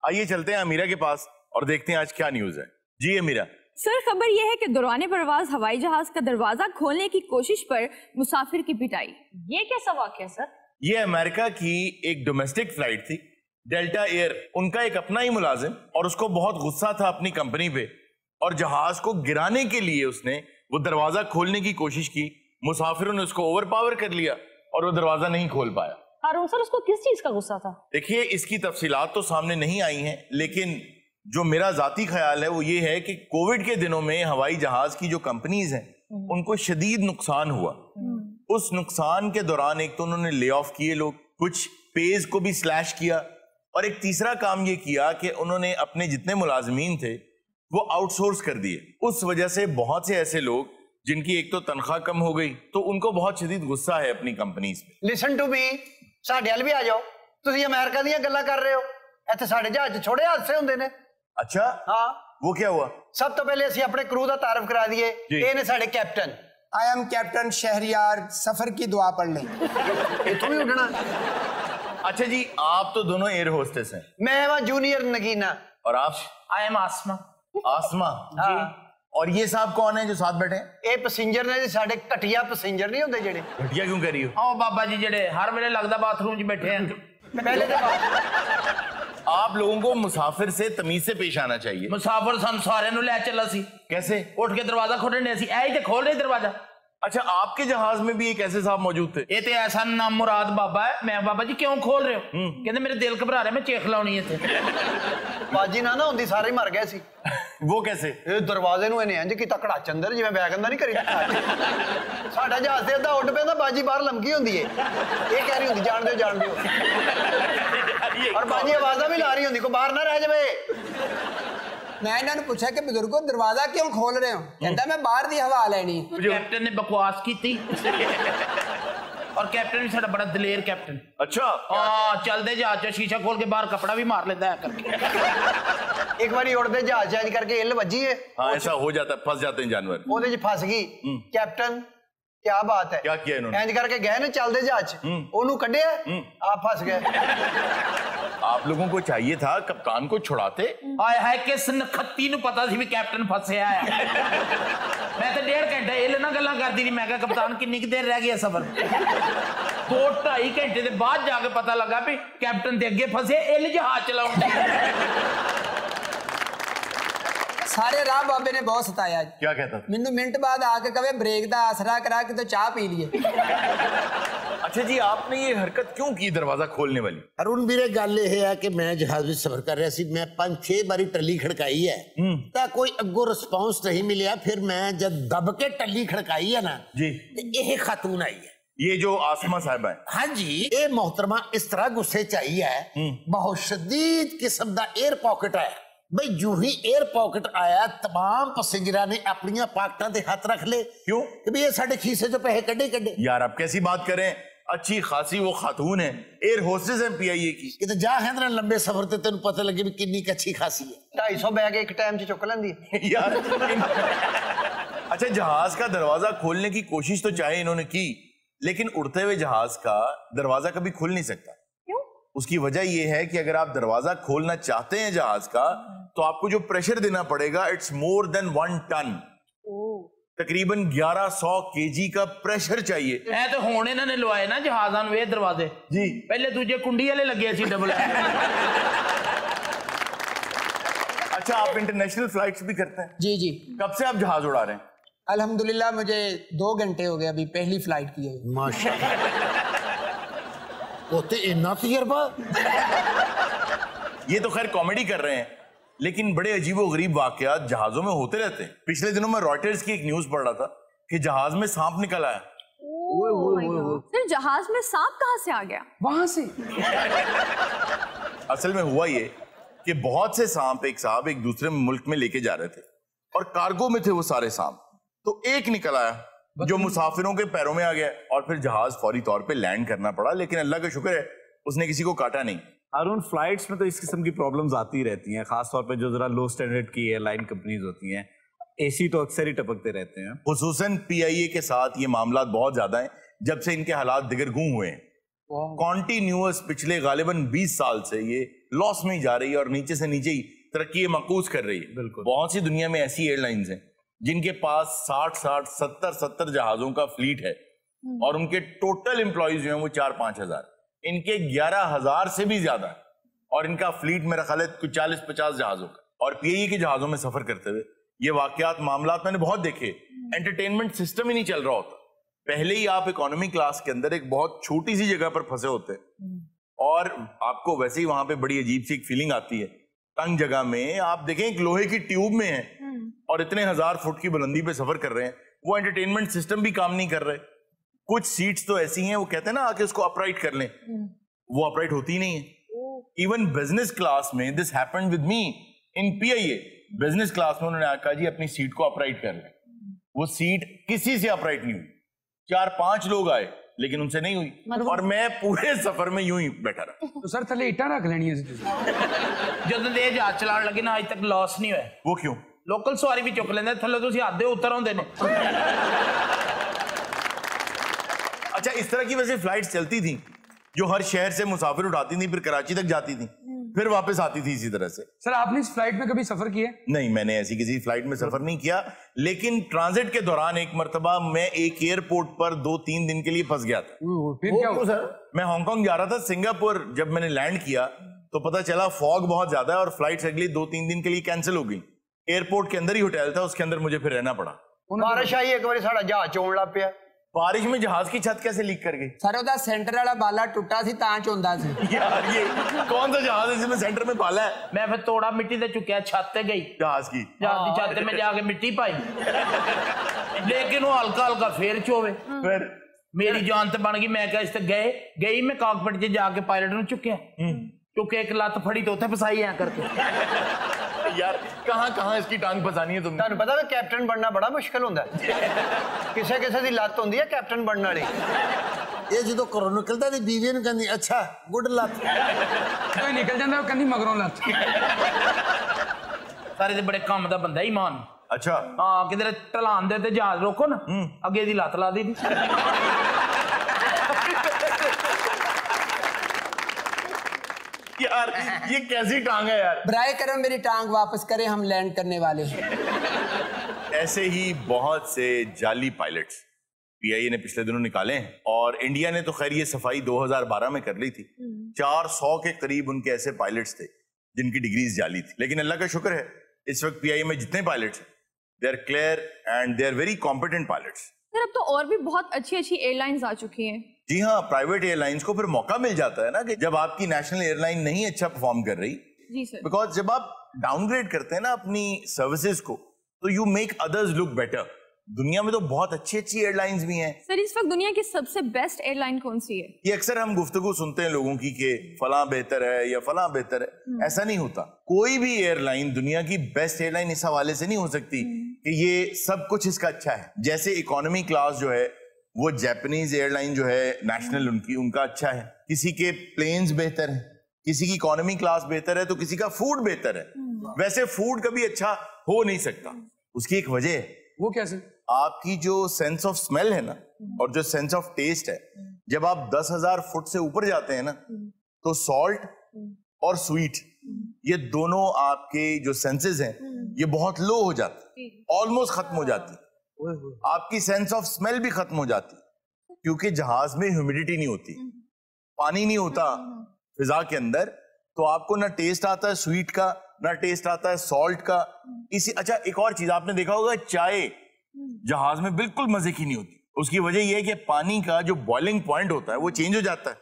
आइए चलते हैं अमीरा के पास और देखते हैं आज क्या न्यूज है। जी अमीरा। सर, खबर यह है कि दौरान परवाज हवाई जहाज का दरवाजा खोलने की कोशिश पर मुसाफिर की पिटाई। ये कैसा वाकया सर? ये अमेरिका की एक डोमेस्टिक फ्लाइट थी, डेल्टा एयर। उनका एक अपना ही मुलाजिम, और उसको बहुत गुस्सा था अपनी कंपनी पे, और जहाज को गिराने के लिए उसने वो दरवाजा खोलने की कोशिश की। मुसाफिरों ने उसको ओवरपावर कर लिया और वो दरवाजा नहीं खोल पाया। हारून सर, उसको किस चीज का गुस्सा था? देखिए, इसकी तफसीलात तो सामने नहीं आई हैं, लेकिन जो मेरा जाती ख्याल है वो ये है कि कोविड के दिनों में हवाई जहाज की जो कंपनीज हैं उनको शदीद नुकसान हुआ। उस नुकसान के दौरान एक तो उन्होंने ले ऑफ किए लोग, कुछ पेज को भी स्लैश किया, और एक तीसरा काम ये किया कि उन्होंने अपने जितने मुलाजमीन थे वो आउटसोर्स कर दिए। उस वजह से बहुत से ऐसे लोग जिनकी एक तो तनख्वाह कम हो गई, तो उनको बहुत शदीद गुस्सा है अपनी कंपनीज पे। लिसन टू मी, साडे वाल भी आ जाओ। तुसीं अमेरिका दी गल्लां कर रहे हो, इत्थे साडे जहाज छोड़े हादसे हुंदे ने। अच्छा, हाँ, वो क्या हुआ? सब तो पहले असीं अपने क्रू दा तारफ करा दिए। ये ने साडे captain. I am captain Shahryar, सफर की दुआ पढ़ लें। इत्थों भी उठना। अच्छा जी, आप तो दोनों एयर होस्टेस हैं। मैं वहां जूनियर नगीना। और आप? आई एम आसमा। आसमा जी। और ये साहब कौन है जो साथ बैठे हैं? ये पैसेंजर ने जी, साडे घटिया पैसेंजर नहीं होंदे जेडे। घटिया क्यों कह रही हो? आओ बाबा जी, जेडे हर वेले लगदा बाथरूम च बैठे हैं। पहले तो आप लोगों को मुसाफिर से तमीज से पेश आना चाहिए। मुसाफिर सन सारे नु ले चला सी। कैसे? उठ के दरवाजा खोलने सी, ऐ ही ते खोल रहे दरवाजा। अच्छा, आपके जहाज में भी एक ऐसे साहब मौजूद थे? ये ते ऐसा नाम मुराद बाबा है। मैं बाबा जी क्यों खोल रहे हो? कहते मेरे दिल घबरा रहा है, मैं चेख लाउनी है। बाजी ना ना होंदी सारे मर गए सी। वो कैसे? ये दरवाजे नु इन्हें इंज कीता कड़ा चंदर जिवें बैगन दा नहीं करी साडा जहाज ते अद्धा उड़ पैंदा, बाजी बाहर लमकी होंदी है। ये कह रही होंदी जान दो जान दो, और बाजी आवाज़ा भी ला रही होंदी को बाहर ना रह जावे। मैं इन्होंने पूछा कि बुजुर्गो दरवाजा क्यों खोल रहे हो? कहता मैं बाहर दी हवा लेनी। कैप्टन ने बकवास की थी। और कैप्टन भी साडा बड़ा दलेर कैप्टन। अच्छा, हाँ, चलते जहाज शीशा खोल के बाहर कपड़ा भी मार लेता है करके। एक बारी उड़ते जहाज चेंज करके इल वजी है। हाँ, ऐसा हो जाता है, फंस जाते हैं जानवर। ओदे च फंस गई। कैप्टन क्या बात है? क्या किया इन्होंने? इंज करके गए ना चलते जहाज, ओनू कढ़िया, आप फंस गए। आप लोगों को चाहिए था कप्तान को छुड़ाते। हाय हाय, किस नखत्ती नु पता सी भी कैप्टन फंसया है। मैं तो 1.5 घंटे इल ना गल्लां करदी रही। मैं कहा कप्तान कितनी देर रह गई सफर? 2-2.5 घंटे के बाद जाके पता लगा भी कैप्टन दे अगे फंसे, इल जहाज चलाउंदा। सारे राह बाबे ने बहुत सताया। क्या कहता था? मैनू मिनट बाद आके कहे ब्रेक दा आसरा करा के तो चाह पी लिए। अच्छा जी, आपने ये हरकत क्यों की दरवाजा खोलने वाली? अरुण वीरे गल यह है कि मैं जहाज में सफर कर रहा सी, मैं 5-6 बारी टल्ली खड़काई है तो कोई अगो रिस्पॉन्स नहीं मिलिया। फिर मैं जब दब के टल्ली खड़काई है ना जी, ये खातून आई है, ये जो आसमा साहब है। हाँ जी, ये मोहतरमा इस तरह गुस्से चाहिए है, बहुत शदीद किस्म का एयर पॉकेट है भाई। जू ही एयर पॉकेट आया, तमाम पैसेंजर ने अपनी पॉकेटां ते हाथ रख ले। क्यों? कि भी ये साडे खीसे चो पैसे कड्डे कड्डे। यार आप कैसी बात करें, अच्छी खासी वो खातून है, एयर होस्टेस है पीआईए की। कि तो जा है ना लंबे सफर ते तेन पता लगे भी कितनी अच्छी खासी है। 250 बैग एक टाइम च चुक लेंदी यार। अच्छा, जहाज का दरवाजा खोलने की कोशिश तो चाहे इन्होंने की, लेकिन उड़ते हुए जहाज का दरवाजा कभी खुल नहीं सकता। क्यों? उसकी वजह यह है कि अगर आप दरवाजा खोलना चाहते हैं जहाज का, तो आपको जो प्रेशर देना पड़ेगा, इट्स मोर देन 1 टन। तकरीबन 1100 केजी का प्रेशर चाहिए। ऐ तो हुण इन्हां ने लवाए ना जहाज़ां नूं ये दरवाजे जी। पहले दूजे कुंडी वाले लगे सी डबल। अच्छा, आप इंटरनेशनल फ्लाइट्स भी करते हैं? जी जी। कब से आप जहाज उड़ा रहे हैं? अल्हम्दुलिल्लाह मुझे 2 घंटे हो गए, अभी पहली फ्लाइट की है। माशाल्लाह। ओते इतना तजर्बा। ये तो खैर कॉमेडी कर रहे हैं, लेकिन बड़े अजीबो गरीब वाकयात जहाजों में होते रहते हैं। पिछले दिनों में रॉयटर्स की एक न्यूज पढ़ रहा था कि जहाज में सांप निकल आया। फिर जहाज में सांप कहां से आ गया? वहां से। असल में हुआ ये कि बहुत से सांप एक साहब एक दूसरे मुल्क में लेके जा रहे थे, और कार्गो में थे वो सारे सांप। तो एक निकल आया जो मुसाफिरों के पैरों में आ गया, और फिर जहाज फौरी तौर पे लैंड करना पड़ा, लेकिन अल्लाह का शुक्र है उसने किसी को काटा नहीं। अरुण, फ्लाइट्स में तो इस किस्म की प्रॉब्लम्स आती रहती हैं, खासतौर पे जो जरा लो स्टैंडर्ड की एयरलाइन कंपनीज होती हैं। एसी तो अक्सर ही टपकते रहते हैं। खुसूसन पीआईए के साथ ये मामला बहुत ज्यादा है जब से इनके हालात दिगरगूं हुए हैं। कॉन्टिन्यूअस पिछले गालिबन 20 साल से ये लॉस में ही जा रही है और नीचे से नीचे ही तरक्की मकूस कर रही है। बिल्कुल। बहुत सी दुनिया में ऐसी एयरलाइंस हैं जिनके पास 60-60, 70-70 जहाजों का फ्लीट है और उनके टोटल एम्प्लॉइज जो हैं वो 4-5 हजार, इनके 11,000 से भी ज्यादा है और इनका फ्लीट मेरा ख्याल है कुछ 40-50 जहाजों का। और पीआईए के जहाजों में सफर करते हुए ये वाकयात मामलात मैंने बहुत देखे। एंटरटेनमेंट सिस्टम ही नहीं चल रहा होता। पहले ही आप इकोनॉमी क्लास के अंदर एक बहुत छोटी सी जगह पर फंसे होते हैं और आपको वैसे ही वहां पे बड़ी अजीब सी एक फीलिंग आती है। तंग जगह में आप देखें एक लोहे की ट्यूब में है और इतने 1000 फुट की बुलंदी पे सफर कर रहे हैं, वो एंटरटेनमेंट सिस्टम भी काम नहीं कर रहे। कुछ सीट्स तो ऐसी हैं वो कहते हैं ना आके उसको अपराइट कर लें, वो अपराइट होती नहीं है। इवन बिजनेस क्लास में this happened with me in PIA. Business class में उन्होंने कहा जी अपनी सीट को अपराइट कर लें, वो सीट किसी से अपराइट नहीं हुई। 4-5 लोग आए लेकिन उनसे नहीं हुई और मैं पूरे सफर में यूं ही बैठा रहा। तो सर थले इटा रख लेनी है ਜਦੋਂ ਦੇ ਜਹਾਜ਼ ਚਲਾਉਣ ਲੱਗੇ ਨਾ ਅੱਜ ਤੱਕ ਲਾਸ ਨਹੀਂ ਹੋਇਆ। वो क्यों? ਲੋਕਲ ਸਵਾਰੀ ਵੀ ਚੁੱਕ ਲੈਂਦੇ ਥੱਲੇ, ਤੁਸੀਂ ਆਦੇ ਉਤਰ ਆਉਂਦੇ ਨੇ। अच्छा, इस तरह की वैसे फ्लाइट्स चलती थी जो हर शहर से मुसाफिर उठाती थी, फिर कराची तक जाती थी, फिर वापस आती थी इसी तरह से। सर आपने इस फ्लाइट में कभी सफर किया? नहीं, मैंने ऐसी किसी फ्लाइट में सफर नहीं किया, लेकिन ट्रांजिट के दौरान एक मर्तबा मैं एक एयरपोर्ट पर 2-3 दिन के लिए फंस गया था। फिर क्या हुआ? मैं हांगकांग जा रहा था, सिंगापुर जब मैंने लैंड किया तो पता चला फॉग बहुत ज्यादा है और फ्लाइट अगले 2-3 दिन के लिए कैंसिल हो गई। एयरपोर्ट के अंदर ही होटल था, उसके अंदर मुझे फिर रहना पड़ा। बारिश आई एक बार साड़ा जहाज चोण लग पिया। बारिश में जहाज की छत कैसे लीक कर गई? सर ਉਹਦਾ सेंटर वाला बाला टुटा सी तां चोंदा सी। यार ये कौन सा जहाज है जिसमें सेंटर में बाला है? मैं फिर तोड़ा मिट्टी से चुकिया, छत ते गई, जहाज की जहाज की छत में जाके मिट्टी पाई, लेकिन वो हल्का हल्का फेर चोवे। फिर मेरी जान तो बन गई। मैं क्या इस गई मैं कॉकपिट च जाके पायलट ने चुकिया, चुके एक लत फड़ी तो उत्थे फसाई ऐ करके। यार कहाँ इसकी टांग फसानी है तुमने? ਤੁਹਾਨੂੰ ਪਤਾ ਵੀ ਕੈਪਟਨ ਬਣਨਾ ਬੜਾ ਮੁਸ਼ਕਲ ਹੁੰਦਾ ਕਿਸੇ ਕਿਸੇ ਦੀ ਲੱਤ ਹੁੰਦੀ ਹੈ ਕੈਪਟਨ ਬਣਨ ਵਾਲੀ। ਇਹ ਜਦੋਂ ਘਰੋਂ ਨਿਕਲਦਾ ਤੇ ਬੀਵੀ ਨੂੰ ਕਹਿੰਦੀ ਅੱਛਾ ਗੁੱਡ ਲੱਕ, ਕੋਈ ਨਿਕਲ ਜਾਂਦਾ ਉਹ ਕਹਿੰਦੀ ਮਗਰੋਂ ਲੱਤ। सारे ते बड़े काम दा बंदा ईमान। अच्छा हाँ, किधर ढलान दे ते जहाज रोको ना, अगे दी लत ला दी। यार ये कैसी टांग है यार? बराए करम मेरी टांग वापस करें, हम लैंड करने वाले हैं। ऐसे ही बहुत से जाली पायलट्स पीआईए ने पिछले दिनों निकाले हैं और इंडिया ने तो खैर ये सफाई 2012 में कर ली थी। 400 के करीब उनके ऐसे पायलट्स थे जिनकी डिग्रीज जाली थी, लेकिन अल्लाह का शुक्र है इस वक्त पीआईए में जितने पायलट्स हैं they are clear and they are very competent pilots. Sir अब तो और भी बहुत अच्छी अच्छी एयरलाइंस आ चुकी हैं। जी हाँ, प्राइवेट एयरलाइंस को फिर मौका मिल जाता है ना कि जब आपकी नेशनल एयरलाइन नहीं अच्छा परफॉर्म कर रही। जी सर। बिकॉज जब आप डाउनग्रेड करते हैं ना अपनी सर्विसेज को तो you make others look better. दुनिया में तो बहुत अच्छी अच्छी एयरलाइंस भी हैं। सर इस वक्त दुनिया की सबसे बेस्ट एयरलाइन कौन सी है? ये अक्सर हम गुफ्तगू सुनते हैं लोगों की कि फलां बेहतर है या फलां बेहतर है। ऐसा नहीं होता। कोई भी एयरलाइन दुनिया की बेस्ट एयरलाइन इस हवाले से नहीं हो सकती कि ये सब कुछ इसका अच्छा है। जैसे इकोनॉमी क्लास जो है वो जापानीज एयरलाइन जो है नेशनल उनका अच्छा है, किसी के प्लेन्स बेहतर है, किसी की इकोनॉमी क्लास बेहतर है तो किसी का फूड बेहतर है। वैसे फूड कभी अच्छा हो नहीं सकता, उसकी एक वजह है। वो कैसे? आपकी जो सेंस ऑफ स्मेल है ना और जो सेंस ऑफ टेस्ट है, जब आप 10,000 फुट से ऊपर जाते हैं ना तो सॉल्ट और स्वीट ये दोनों आपके जो सेंसेस हैं ये बहुत लो हो जाते, ऑलमोस्ट खत्म हो जाती। आपकी सेंस ऑफ स्मेल भी खत्म हो जाती क्योंकि जहाज में ह्यूमिडिटी नहीं होती, पानी नहीं होता फिजा के अंदर, तो आपको ना टेस्ट आता है स्वीट का ना टेस्ट आता है सॉल्ट का। अच्छा एक और चीज आपने देखा होगा, चाय जहाज में बिल्कुल मजे की नहीं होती। उसकी वजह यह है कि पानी का जो बॉइलिंग पॉइंट होता है वो चेंज हो जाता है,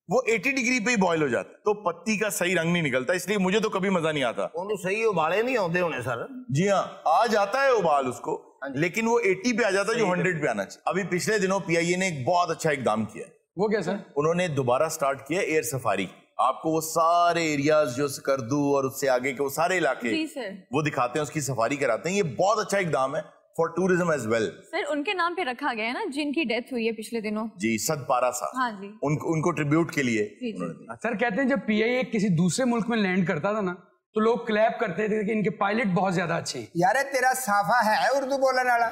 वो 80 डिग्री पे ही बॉयल हो जाता है, तो पत्ती का सही रंग नहीं निकलता। इसलिए मुझे तो कभी मजा नहीं आता। ਉਹਨੂੰ ਸਹੀ ਉਬਾਲੇ नहीं आते होने सर? जी हाँ, आ जाता है उबाल उसको, लेकिन वो 80 पे आ जाता है जो 100 पे आना चाहिए। अभी पिछले दिनों पीआईए ने एक बहुत अच्छा इकदाम किया। वो क्या सर? उन्होंने दोबारा स्टार्ट किया एयर सफारी। आपको वो सारे एरियाज जो स्कर्दू और उससे आगे के वो सारे इलाके जी सर, वो दिखाते हैं, उसकी सफारी कराते हैं। ये बहुत अच्छा इकदाम है for tourism as well. Sir उनके नाम पे रखा गया है ना जिनकी डेथ हुई है पिछले दिनों। जी, सदपारा साहब। हाँ जी, उनको ट्रिब्यूट के लिए जी, उन्होंने। सर कहते हैं जब पीआईए किसी दूसरे मुल्क में लैंड करता था ना तो लोग क्लैप करते थे कि इनके पायलट बहुत ज्यादा अच्छे हैं। यार तेरा साफा है उर्दू बोलने वाला।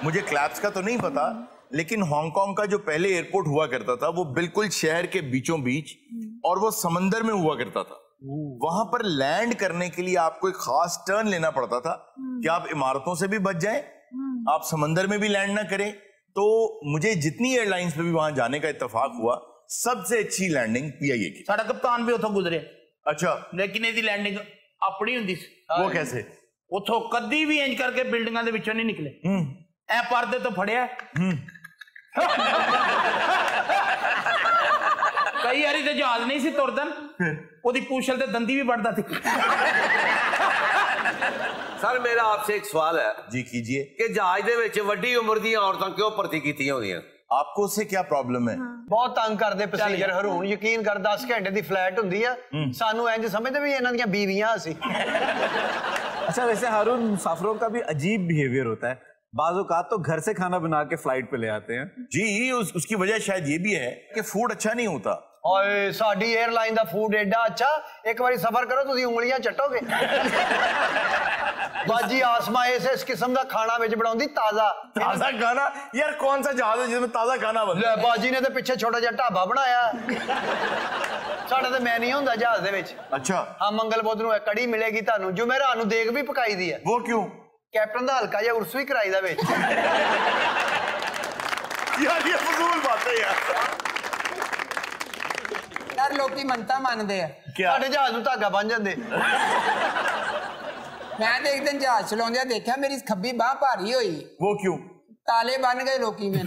मुझे क्लैप्स का तो नहीं पता, लेकिन हांगकांग का जो पहले एयरपोर्ट हुआ करता था वो बिल्कुल शहर के बीचों बीच और वो समंदर में हुआ करता था। वहां पर लैंड करने के लिए आपको एक खास टर्न लेना पड़ता था कि आप इमारतों से भी बच जाएं, आप समंदर में भी लैंड ना करें। तो मुझे जितनी एयरलाइंस पे भी वहां जाने का इत्तेफाक हुआ, सबसे अच्छी लैंडिंग पीआईए की। साडा कप्तान भी उथों गुजरे। अच्छा, लेकिन ਇਹਦੀ लैंडिंग अपनी हुंदी सी। वो कैसे? उथों कदी भी इंज करके बिल्डिंगां दे विचों नहीं निकले। ऐ पर्दे तो फड़िया। कई बारी ते जहाज नहीं सी तुरदन, ओदी पूछल ते दंदी भी बढ़दा थी। सर मेरा आपसे एक सवाल है जी कीजिए। कि जहाज दे विच वड्डी उम्र दी औरतां क्यों भर्ती कीतियां होंदियां? आपको उससे क्या प्रॉब्लम है? बहुत तंग करते पैसेंजर हरून, यकीन कर 10 घंटे की फ्लाइट होंदी है, सानू इंज समझते भी इन्हां दियां बीवियां सी। अच्छा, वैसे हारून मुसाफिरों का भी अजीब बिहेवियर होता है। बाज़ औक़ात तो घर से खाना बना के फ्लाइट पे ले आते हैं। जी, उसकी वजह शायद ये भी है कि फूड अच्छा नहीं होता। और साडी एयरलाइन दा फूड एडा अच्छा, एक बारी सफर करो तुसीं उंगलियां चटोगे। बाजी आसमा इस किस्म का खाना विच बनाउंदी ताजा खाना। यार कौन सा जहाज है जिसमें ताजा खाना बनता है? बाजी ने तो पीछे छोटा जिहा ढाबा बनाया। साडा ते मैं नहीं हुंदा जहाज दे विच। अच्छा। हाँ, मंगल बुध नूं कड़ी मिलेगी तुहानूं, जुमेरात नूं देग भी पकाई दी है। वो क्यों? कैप्टन दा हल्का जिहा उर्स भी कराई दा विच। यार ये फजूल बात है यार। यार लोकी मनता मानते हैं क्या? साडे जहाज नूं धागा बन जांदे। मैं तो एक दिन जहाज चलाउंदे देखा मेरी खब्बी बाह भारी हुई। वो क्यों? ताले बन गए लोकी में।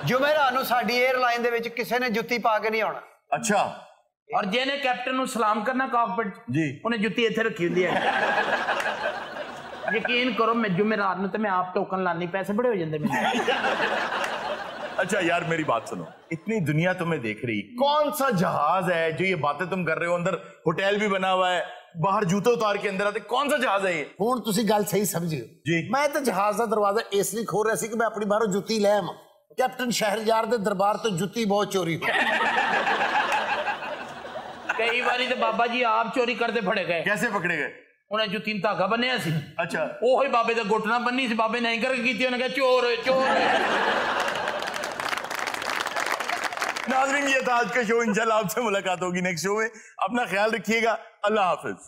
जुमेरात नूं साडी एयरलाइन दे विच किसी ने जुत्ती पा के नहीं आउणा। अच्छा। और जेने कैप्टन नूं सलाम करना कॉकपिट जी, उन्हें जुत्ती इत्थे रखी हुंदी है। यकीन करो मैं जुमेरात नूं ते मैं आप टोकन लानी, पैसे बड़े हो जांदे मेरे। अच्छा यार मेरी बात सुनो, इतनी दुनिया तुम्हें देख रही, कौन सा जहाज है जो ये बातें तुम कर रहे हो? अंदर होटल भी बना हुआ है, बाहर जूते उतार के अंदर आते, कौन सा जहाज है ये? ਹੁਣ ਤੁਸੀਂ ਗੱਲ ਸਹੀ ਸਮਝਿਓ जी। ਮੈਂ ਤਾਂ ਜਹਾਜ਼ ਦਾ ਦਰਵਾਜ਼ਾ ਇਸ ਲਈ ਖੋਲ ਰਿਹਾ ਸੀ ਕਿ ਮੈਂ ਆਪਣੀ ਬਾਹਰੋਂ ਜੁੱਤੀ ਲੈ ਆਵਾਂ। ਕੈਪਟਨ ਸ਼ਹਿਰਯਾਰ ਦੇ ਦਰਬਾਰ ਤੋਂ ਜੁੱਤੀ ਬਹੁਤ ਚੋਰੀ ਹੋਈ। कई बारी तो बाबा जी आप चोरी करते फड़े गए। कैसे पकड़े गए? उन्हें जुत्ती नूं धागा बन्निया सी। अच्छा। ओही बाबे दा घुटना बन्नी सी, बाबे नहीं करके कीती, उन्हें कहा चोर है, चोर है। नाज़रीन, ये था आज का शो। इंशाल्लाह आपसे मुलाकात होगी नेक्स्ट शो में। अपना ख्याल रखिएगा। अल्लाह हाफिज।